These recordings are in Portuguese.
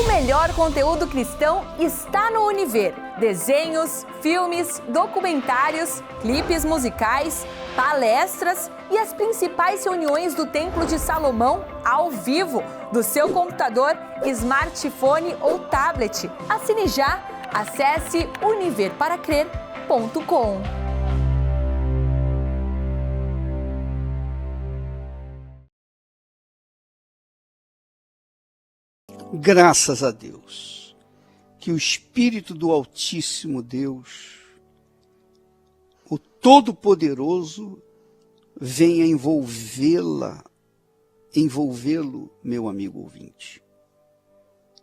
O melhor conteúdo cristão está no Univer. Desenhos, filmes, documentários, clipes musicais, palestras e as principais reuniões do Templo de Salomão ao vivo, do seu computador, smartphone ou tablet. Assine já. Acesse univerparacrer.com. Graças a Deus, que o Espírito do Altíssimo Deus, o Todo-Poderoso, venha envolvê-lo, meu amigo ouvinte,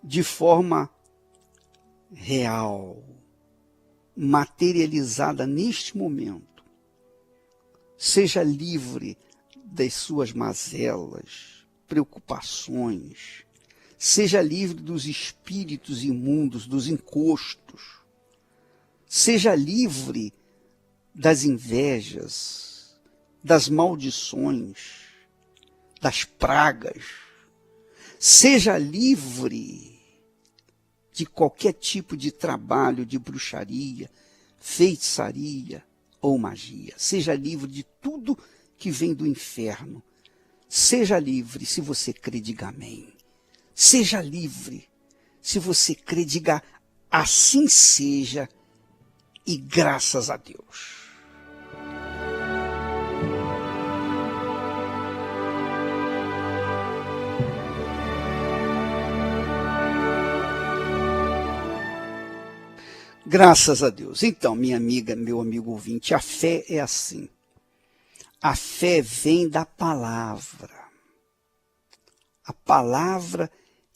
de forma real, materializada neste momento. Seja livre das suas mazelas, preocupações. Seja livre dos espíritos imundos, dos encostos. Seja livre das invejas, das maldições, das pragas. Seja livre de qualquer tipo de trabalho de bruxaria, feitiçaria ou magia. Seja livre de tudo que vem do inferno. Seja livre, se você crê, diga amém. Seja livre, se você crê, diga assim seja e graças a Deus. Graças a Deus. Então, minha amiga, meu amigo ouvinte, a fé é assim. A fé vem da palavra. A palavra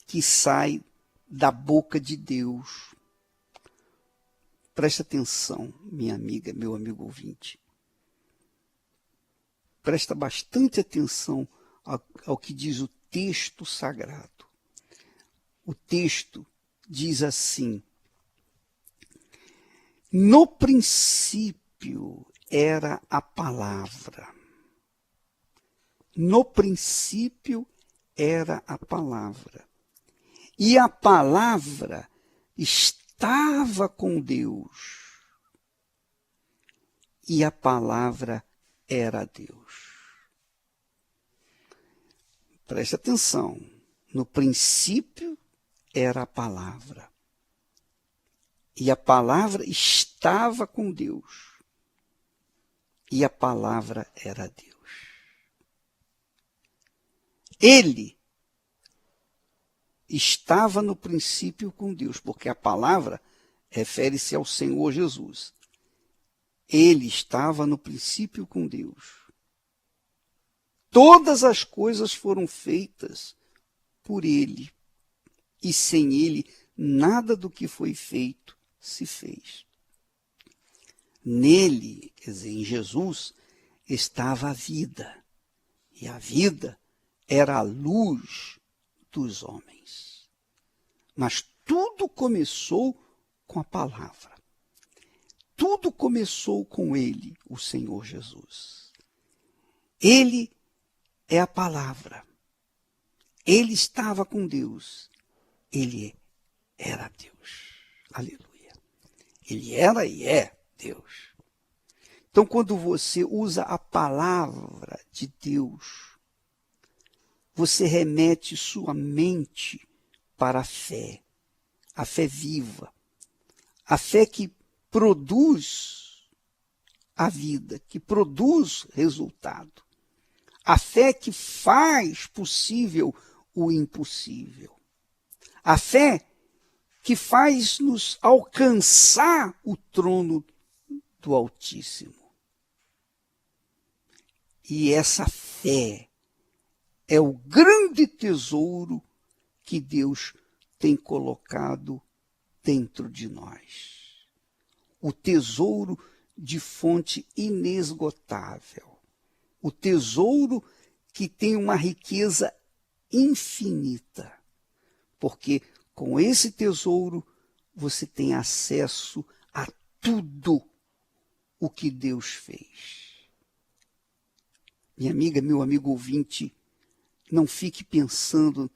que sai da boca de Deus. Preste atenção, minha amiga, meu amigo ouvinte. Presta bastante atenção ao que diz o texto sagrado. O texto diz assim: no princípio era a palavra. No princípio era a palavra. E a palavra estava com Deus. E a palavra era Deus. Preste atenção. No princípio era a palavra. E a palavra estava com Deus. E a palavra era Deus. Ele estava no princípio com Deus, porque a palavra refere-se ao Senhor Jesus. Ele estava no princípio com Deus. Todas as coisas foram feitas por ele, e sem ele nada do que foi feito se fez. Nele, quer dizer, em Jesus, estava a vida, e a vida era a luz dos homens. Mas tudo começou com a palavra. Tudo começou com ele, o Senhor Jesus. Ele é a palavra. Ele estava com Deus. Ele era Deus. Aleluia. Ele era e é Deus. Então, quando você usa a palavra de Deus, você remete sua mente para a fé viva, a fé que produz a vida, que produz resultado, a fé que faz possível o impossível, a fé que faz-nos alcançar o trono do Altíssimo. E essa fé é o grande tesouro que Deus tem colocado dentro de nós. O tesouro de fonte inesgotável. O tesouro que tem uma riqueza infinita. Porque com esse tesouro você tem acesso a tudo o que Deus fez. Minha amiga, meu amigo ouvinte, não fique pensando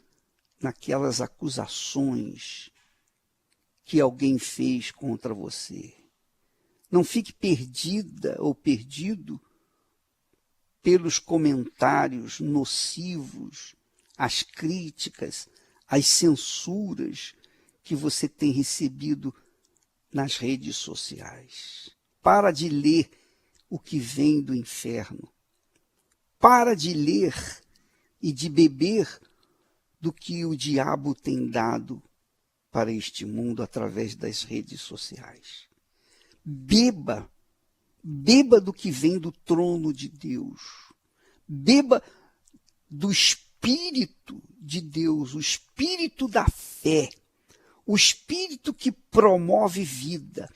naquelas acusações que alguém fez contra você. Não fique perdida ou perdido pelos comentários nocivos, as críticas, as censuras que você tem recebido nas redes sociais. Para de ler o que vem do inferno. Para de ler e de beber do que o diabo tem dado para este mundo através das redes sociais. Beba do que vem do trono de Deus. Beba do Espírito de Deus, o Espírito da fé, o Espírito que promove vida,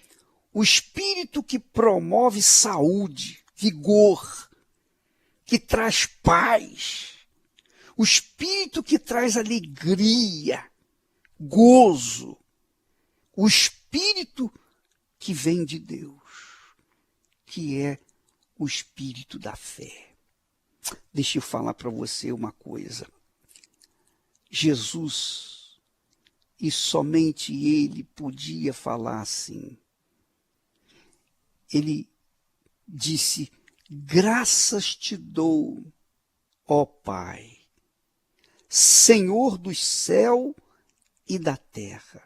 o Espírito que promove saúde, vigor, que traz paz, o Espírito que traz alegria, gozo, o Espírito que vem de Deus, que é o Espírito da fé. Deixa eu falar para você uma coisa. Jesus, e somente Ele podia falar assim. Ele disse: graças te dou, ó Pai, Senhor do céu e da terra,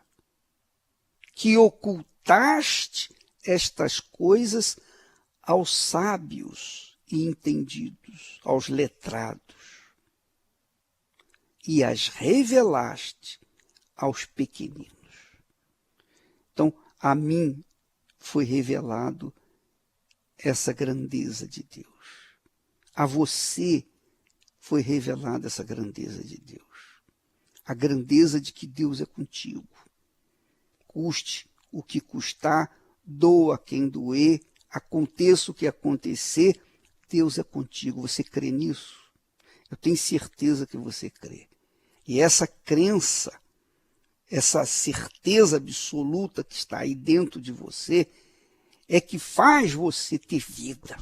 que ocultaste estas coisas aos sábios e entendidos, aos letrados, e as revelaste aos pequeninos. Então, a mim foi revelado essa grandeza de Deus. A você foi revelada essa grandeza de Deus. A grandeza de que Deus é contigo. Custe o que custar, doa quem doer, aconteça o que acontecer, Deus é contigo. Você crê nisso? Eu tenho certeza que você crê. E essa crença, essa certeza absoluta que está aí dentro de você, é que faz você ter vida.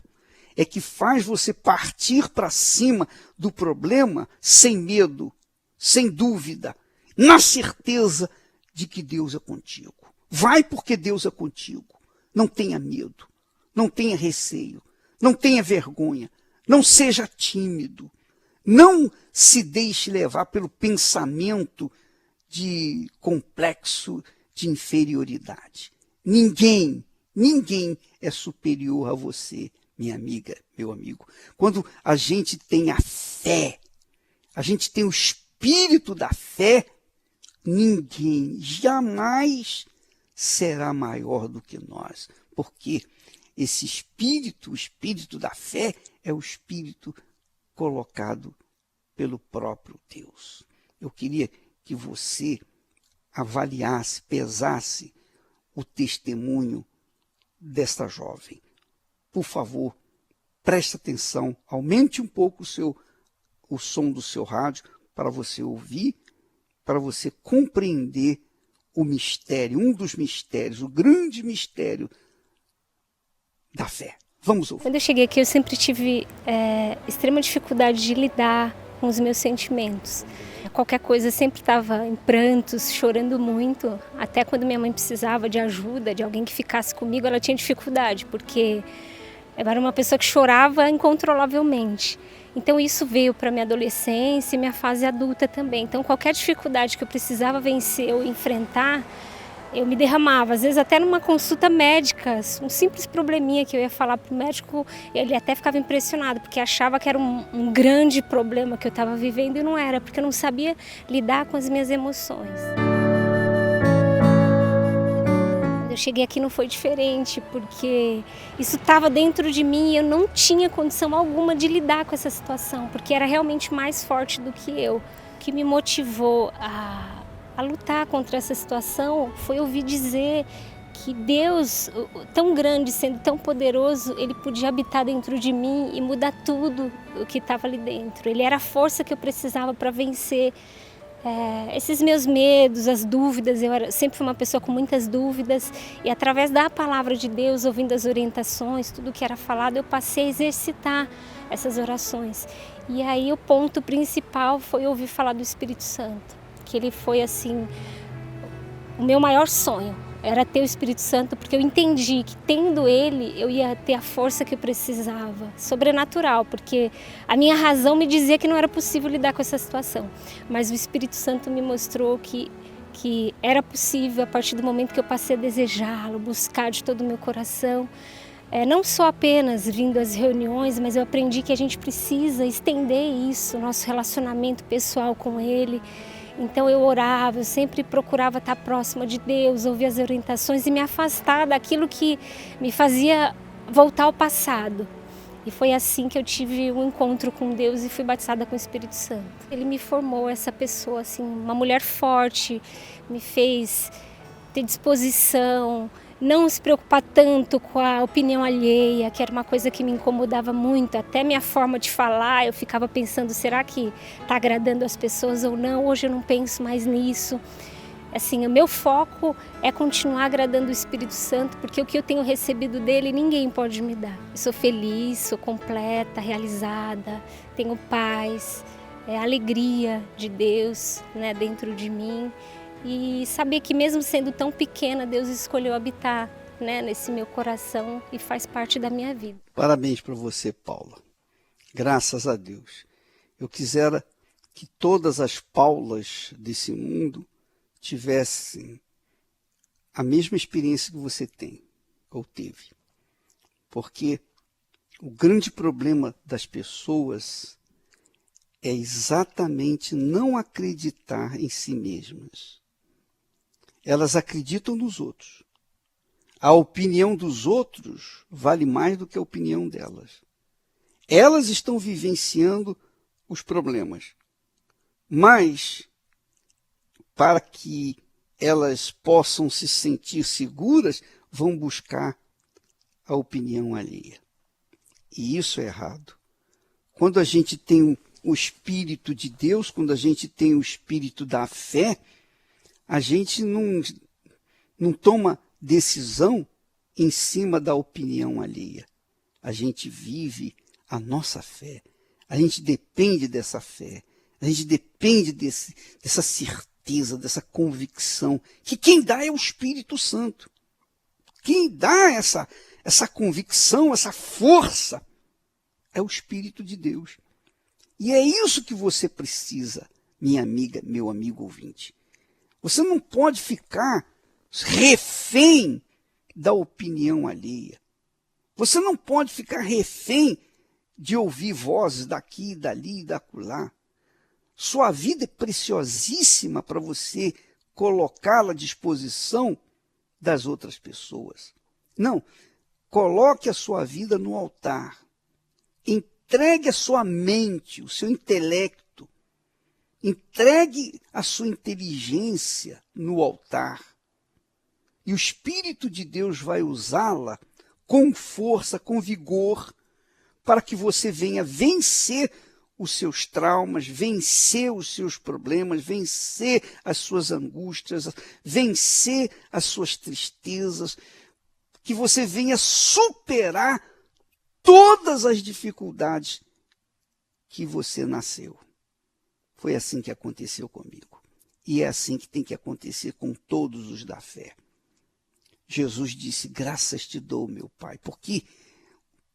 É que faz você partir para cima do problema sem medo, sem dúvida, na certeza de que Deus é contigo. Vai porque Deus é contigo. Não tenha medo, não tenha receio, não tenha vergonha, não seja tímido. Não se deixe levar pelo pensamento de complexo de inferioridade. Ninguém é superior a você, minha amiga, meu amigo. Quando a gente tem a fé, a gente tem o espírito da fé, ninguém jamais será maior do que nós. Porque esse espírito, o espírito da fé, é o espírito colocado pelo próprio Deus. Eu queria que você avaliasse, pesasse o testemunho desta jovem. Por favor, preste atenção, aumente um pouco o som do seu rádio para você ouvir, para você compreender o mistério, um dos mistérios, o grande mistério da fé. Vamos ouvir. Quando eu cheguei aqui, eu sempre tive extrema dificuldade de lidar com os meus sentimentos. Qualquer coisa, eu sempre estava em prantos, chorando muito. Até quando minha mãe precisava de ajuda, de alguém que ficasse comigo, ela tinha dificuldade, porque eu era uma pessoa que chorava incontrolavelmente. Então isso veio para minha adolescência e minha fase adulta também. Então qualquer dificuldade que eu precisava vencer ou enfrentar, eu me derramava. Às vezes até numa consulta médica, um simples probleminha que eu ia falar para o médico, ele até ficava impressionado, porque achava que era um grande problema que eu estava vivendo e não era, porque eu não sabia lidar com as minhas emoções. Eu cheguei aqui não foi diferente, porque isso estava dentro de mim e eu não tinha condição alguma de lidar com essa situação, porque era realmente mais forte do que eu. O que me motivou a lutar contra essa situação foi ouvir dizer que Deus, tão grande, sendo tão poderoso, Ele podia habitar dentro de mim e mudar tudo o que estava ali dentro. Ele era a força que eu precisava para vencer esses meus medos, as dúvidas. Eu sempre fui uma pessoa com muitas dúvidas e através da palavra de Deus, ouvindo as orientações, tudo que era falado, eu passei a exercitar essas orações. E aí o ponto principal foi ouvir falar do Espírito Santo. que ele foi assim, o meu maior sonho. Era ter o Espírito Santo, porque eu entendi que tendo ele, eu ia ter a força que eu precisava, sobrenatural, porque a minha razão me dizia que não era possível lidar com essa situação. Mas o Espírito Santo me mostrou que era possível a partir do momento que eu passei a desejá-lo, buscar de todo o meu coração. Não só apenas vindo às reuniões, mas eu aprendi que a gente precisa estender isso, nosso relacionamento pessoal com ele. Então eu orava, eu sempre procurava estar próxima de Deus, ouvir as orientações e me afastar daquilo que me fazia voltar ao passado. E foi assim que eu tive um encontro com Deus e fui batizada com o Espírito Santo. Ele me formou essa pessoa, assim, uma mulher forte, me fez ter disposição, não se preocupar tanto com a opinião alheia, que era uma coisa que me incomodava muito. Até minha forma de falar, eu ficava pensando, será que está agradando as pessoas ou não? Hoje eu não penso mais nisso. Assim, o meu foco é continuar agradando o Espírito Santo, porque o que eu tenho recebido dele, ninguém pode me dar. Eu sou feliz, sou completa, realizada, tenho paz, alegria de Deus, né, dentro de mim. E saber que mesmo sendo tão pequena, Deus escolheu habitar, né, nesse meu coração e faz parte da minha vida. Parabéns para você, Paula. Graças a Deus. Eu quisera que todas as Paulas desse mundo tivessem a mesma experiência que você tem, ou teve. Porque o grande problema das pessoas é exatamente não acreditar em si mesmas. Elas acreditam nos outros. A opinião dos outros vale mais do que a opinião delas. Elas estão vivenciando os problemas. Mas, para que elas possam se sentir seguras, vão buscar a opinião alheia. E isso é errado. Quando a gente tem o Espírito de Deus, quando a gente tem o Espírito da fé, a gente não toma decisão em cima da opinião alheia. A gente vive a nossa fé. A gente depende dessa fé. A gente depende dessa certeza, dessa convicção, que quem dá é o Espírito Santo. Quem dá essa convicção, essa força, é o Espírito de Deus. E é isso que você precisa, minha amiga, meu amigo ouvinte. Você não pode ficar refém da opinião alheia. Você não pode ficar refém de ouvir vozes daqui, dali e dacolá. Sua vida é preciosíssima para você colocá-la à disposição das outras pessoas. Não, coloque a sua vida no altar. Entregue a sua mente, o seu intelecto. Entregue a sua inteligência no altar. E o Espírito de Deus vai usá-la com força, com vigor, para que você venha vencer os seus traumas, vencer os seus problemas, vencer as suas angústias, vencer as suas tristezas, que você venha superar todas as dificuldades que você nasceu. Foi assim que aconteceu comigo. E é assim que tem que acontecer com todos os da fé. Jesus disse, graças te dou, meu Pai, porque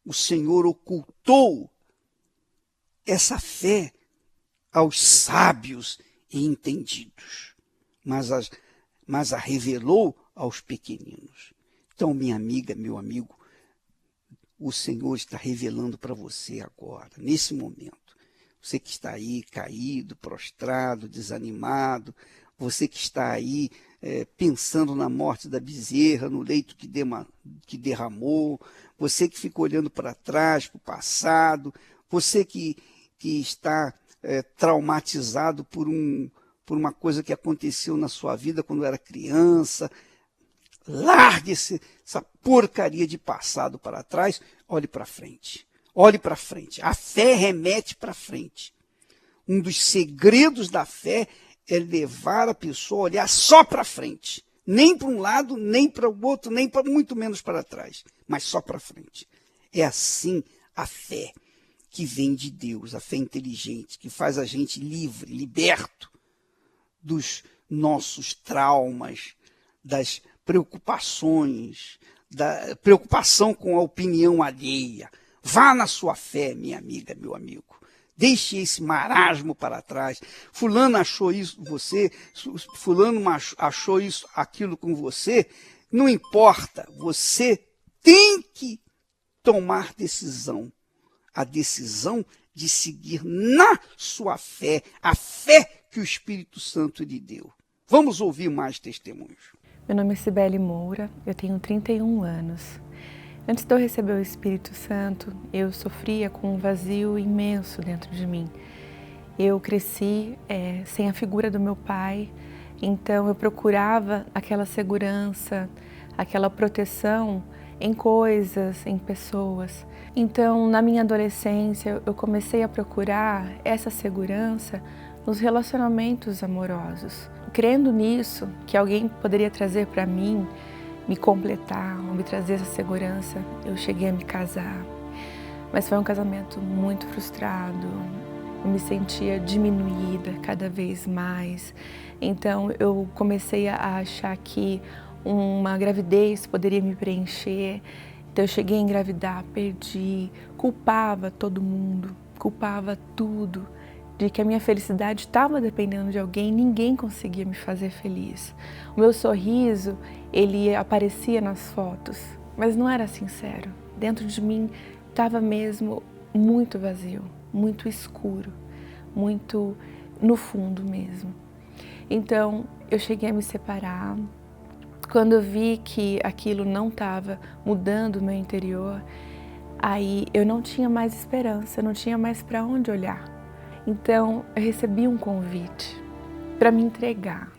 o Senhor ocultou essa fé aos sábios e entendidos, mas a revelou aos pequeninos. Então, minha amiga, meu amigo, o Senhor está revelando para você agora, nesse momento. Você que está aí caído, prostrado, desanimado, você que está aí pensando na morte da bezerra, no leito que derramou, você que fica olhando para trás, para o passado, você que está traumatizado por uma coisa que aconteceu na sua vida quando era criança. Largue essa porcaria de passado para trás, olhe para frente. Olhe para frente. A fé remete para frente. Um dos segredos da fé é levar a pessoa a olhar só para frente. Nem para um lado, nem para o outro, nem para muito menos para trás, mas só para frente. É assim a fé que vem de Deus, a fé inteligente, que faz a gente livre, liberto dos nossos traumas, das preocupações, da preocupação com a opinião alheia. Vá na sua fé, minha amiga, meu amigo. Deixe esse marasmo para trás. Fulano achou isso com você, fulano achou isso, aquilo com você. Não importa, você tem que tomar decisão. A decisão de seguir na sua fé, a fé que o Espírito Santo lhe deu. Vamos ouvir mais testemunhos. Meu nome é Cibele Moura, eu tenho 31 anos. Antes de eu receber o Espírito Santo, eu sofria com um vazio imenso dentro de mim. Eu cresci sem a figura do meu pai, então eu procurava aquela segurança, aquela proteção em coisas, em pessoas. Então, na minha adolescência, eu comecei a procurar essa segurança nos relacionamentos amorosos. Crendo nisso, que alguém poderia trazer para mim, me completar, ou me trazer essa segurança, eu cheguei a me casar. Mas foi um casamento muito frustrado, eu me sentia diminuída cada vez mais. Então eu comecei a achar que uma gravidez poderia me preencher. Então eu cheguei a engravidar, perdi, culpava todo mundo, culpava tudo, de que a minha felicidade estava dependendo de alguém, ninguém conseguia me fazer feliz. O meu sorriso, ele aparecia nas fotos, mas não era sincero. Dentro de mim estava mesmo muito vazio, muito escuro, muito no fundo mesmo. Então eu cheguei a me separar. Quando eu vi que aquilo não estava mudando o meu interior, aí eu não tinha mais esperança, eu não tinha mais para onde olhar. Então, eu recebi um convite para me entregar,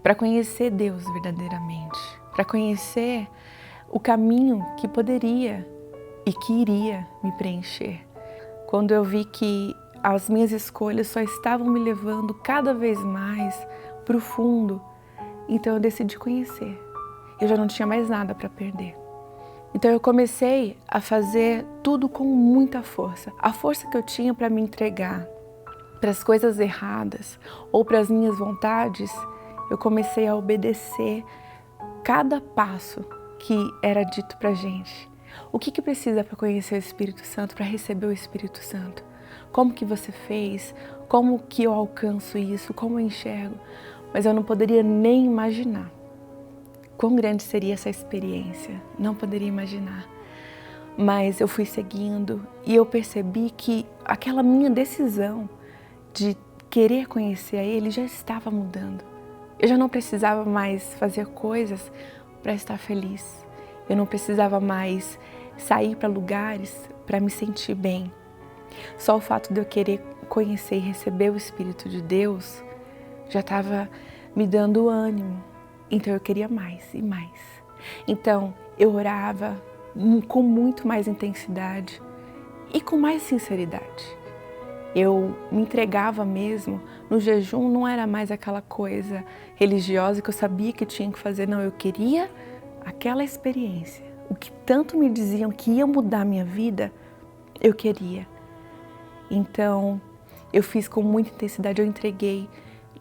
para conhecer Deus verdadeiramente, para conhecer o caminho que poderia e que iria me preencher. Quando eu vi que as minhas escolhas só estavam me levando cada vez mais para o fundo, então eu decidi conhecer. Eu já não tinha mais nada para perder. Então eu comecei a fazer tudo com muita força. A força que eu tinha para me entregar para as coisas erradas ou para as minhas vontades, eu comecei a obedecer cada passo que era dito para a gente. O que precisa para conhecer o Espírito Santo, para receber o Espírito Santo? Como que você fez? Como que eu alcanço isso? Como eu enxergo? Mas eu não poderia nem imaginar quão grande seria essa experiência. Não poderia imaginar. Mas eu fui seguindo e eu percebi que aquela minha decisão de querer conhecer a Ele já estava mudando. Eu já não precisava mais fazer coisas para estar feliz. Eu não precisava mais sair para lugares para me sentir bem. Só o fato de eu querer conhecer e receber o Espírito de Deus já estava me dando ânimo. Então eu queria mais e mais. Então eu orava com muito mais intensidade e com mais sinceridade. Eu me entregava mesmo. No jejum não era mais aquela coisa religiosa que eu sabia que tinha que fazer. Não, eu queria aquela experiência. O que tanto me diziam que ia mudar a minha vida, eu queria. Então, eu fiz com muita intensidade, eu entreguei.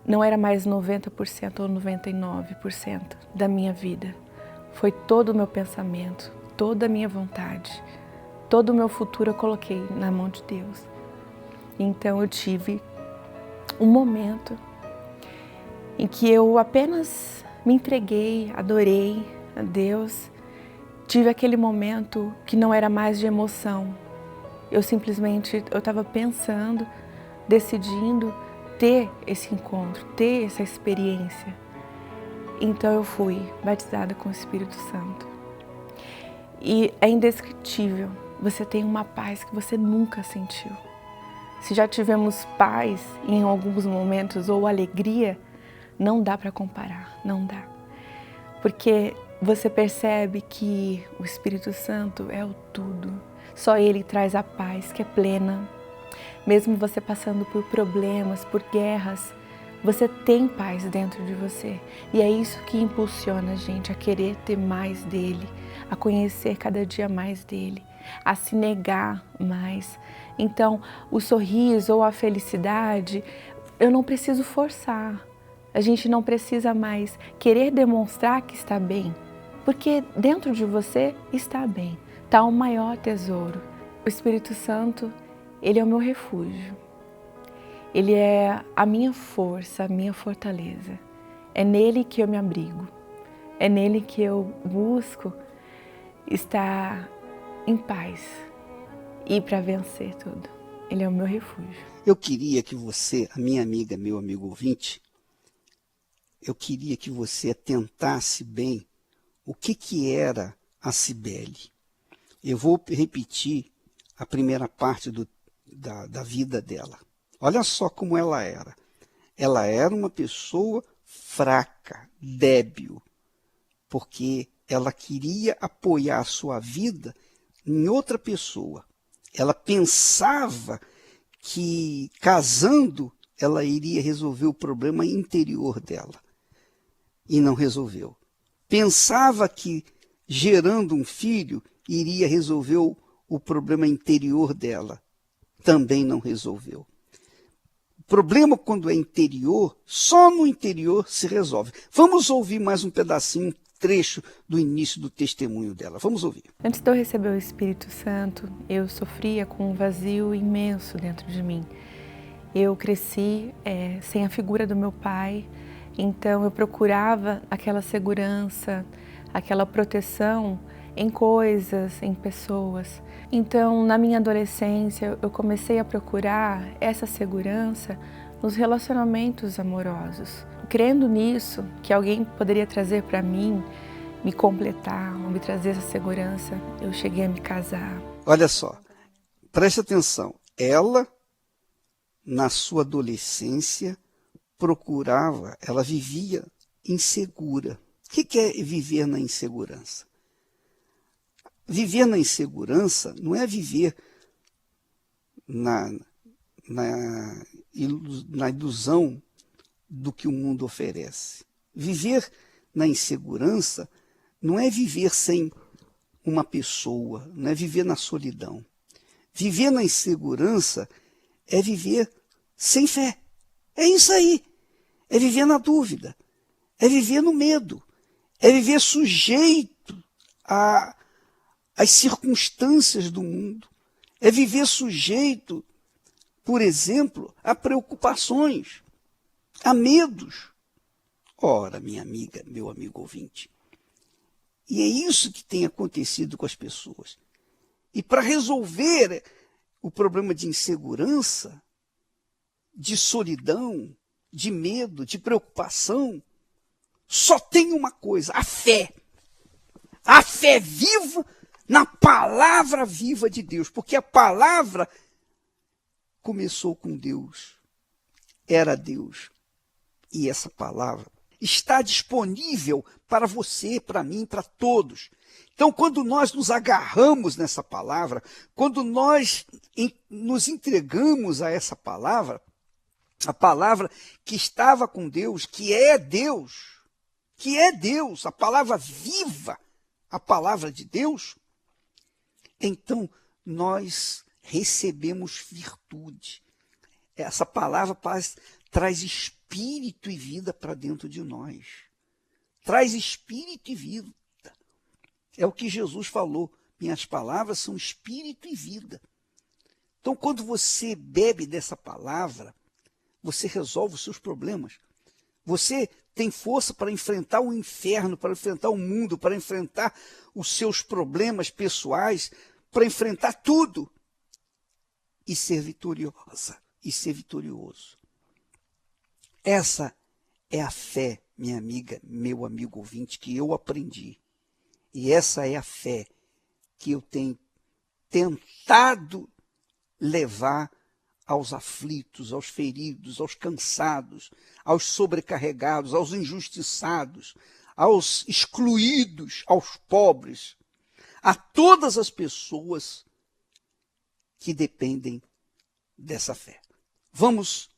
Não era mais 90% ou 99% da minha vida. Foi todo o meu pensamento, toda a minha vontade, todo o meu futuro eu coloquei na mão de Deus. Então eu tive um momento em que eu apenas me entreguei, adorei a Deus. Tive aquele momento que não era mais de emoção. Eu estava pensando, decidindo ter esse encontro, ter essa experiência. Então eu fui batizada com o Espírito Santo. E é indescritível. Você tem uma paz que você nunca sentiu. Se já tivemos paz em alguns momentos ou alegria, não dá para comparar, não dá. Porque você percebe que o Espírito Santo é o tudo. Só Ele traz a paz que é plena. Mesmo você passando por problemas, por guerras, você tem paz dentro de você. E é isso que impulsiona a gente a querer ter mais dele, a conhecer cada dia mais dele, a se negar mais. Então, o sorriso ou a felicidade, eu não preciso forçar. A gente não precisa mais querer demonstrar que está bem, porque dentro de você está bem, está o maior tesouro. O Espírito Santo, ele é o meu refúgio. Ele é a minha força, a minha fortaleza. É nele que eu me abrigo. É nele que eu busco estar em paz e para vencer tudo. Ele é o meu refúgio. Eu queria que você, a minha amiga, meu amigo ouvinte, eu queria que você atentasse bem o que era a Cibele. Eu vou repetir a primeira parte da vida dela. Olha só como ela era. Ela era uma pessoa fraca, débil, porque ela queria apoiar a sua vida em outra pessoa. Ela pensava que casando ela iria resolver o problema interior dela. E não resolveu. Pensava que gerando um filho iria resolver o problema interior dela. Também não resolveu. O problema, quando é interior, só no interior se resolve. Vamos ouvir mais um pedacinho, um trecho do início do testemunho dela. Vamos ouvir. Antes de eu receber o Espírito Santo, eu sofria com um vazio imenso dentro de mim. Eu cresci sem a figura do meu pai, então eu procurava aquela segurança, aquela proteção em coisas, em pessoas. Então, na minha adolescência, eu comecei a procurar essa segurança nos relacionamentos amorosos. Crendo nisso, que alguém poderia trazer para mim, me completar, ou me trazer essa segurança, eu cheguei a me casar. Olha só, preste atenção. Ela, na sua adolescência, procurava, ela vivia insegura. O que é viver na insegurança? Viver na insegurança não é viver na ilusão do que o mundo oferece. Viver na insegurança não é viver sem uma pessoa, não é viver na solidão. Viver na insegurança é viver sem fé. É isso aí. É viver na dúvida. É viver no medo. É viver sujeito às circunstâncias do mundo. É viver sujeito, por exemplo, a preocupações, a medos. Ora, minha amiga, meu amigo ouvinte, e é isso que tem acontecido com as pessoas. E para resolver o problema de insegurança, de solidão, de medo, de preocupação, só tem uma coisa: a fé. A fé viva na palavra viva de Deus, porque a palavra começou com Deus, era Deus, e essa palavra está disponível para você, para mim, para todos. Então, quando nós nos agarramos nessa palavra, quando nós nos entregamos a essa palavra, a palavra que estava com Deus, que é Deus, a palavra viva, a palavra de Deus, então nós recebemos virtude. Essa palavra traz espírito e vida para dentro de nós. Traz espírito e vida. É o que Jesus falou. Minhas palavras são espírito e vida. Então, quando você bebe dessa palavra, você resolve os seus problemas. Você tem força para enfrentar o inferno, para enfrentar o mundo, para enfrentar os seus problemas pessoais, para enfrentar tudo e ser vitoriosa, e ser vitorioso. Essa é a fé, minha amiga, meu amigo ouvinte, que eu aprendi. E essa é a fé que eu tenho tentado levar aos aflitos, aos feridos, aos cansados, aos sobrecarregados, aos injustiçados, aos excluídos, aos pobres, a todas as pessoas que dependem dessa fé. Vamos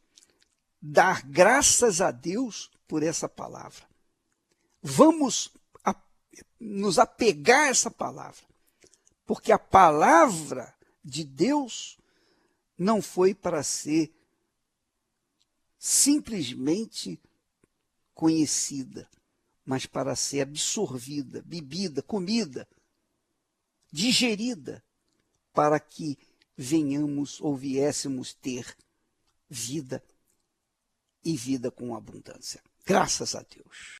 dar graças a Deus por essa palavra. Vamos nos apegar a essa palavra, porque a palavra de Deus não foi para ser simplesmente conhecida, mas para ser absorvida, bebida, comida, digerida, para que venhamos ou viéssemos ter vida e vida com abundância. Graças a Deus.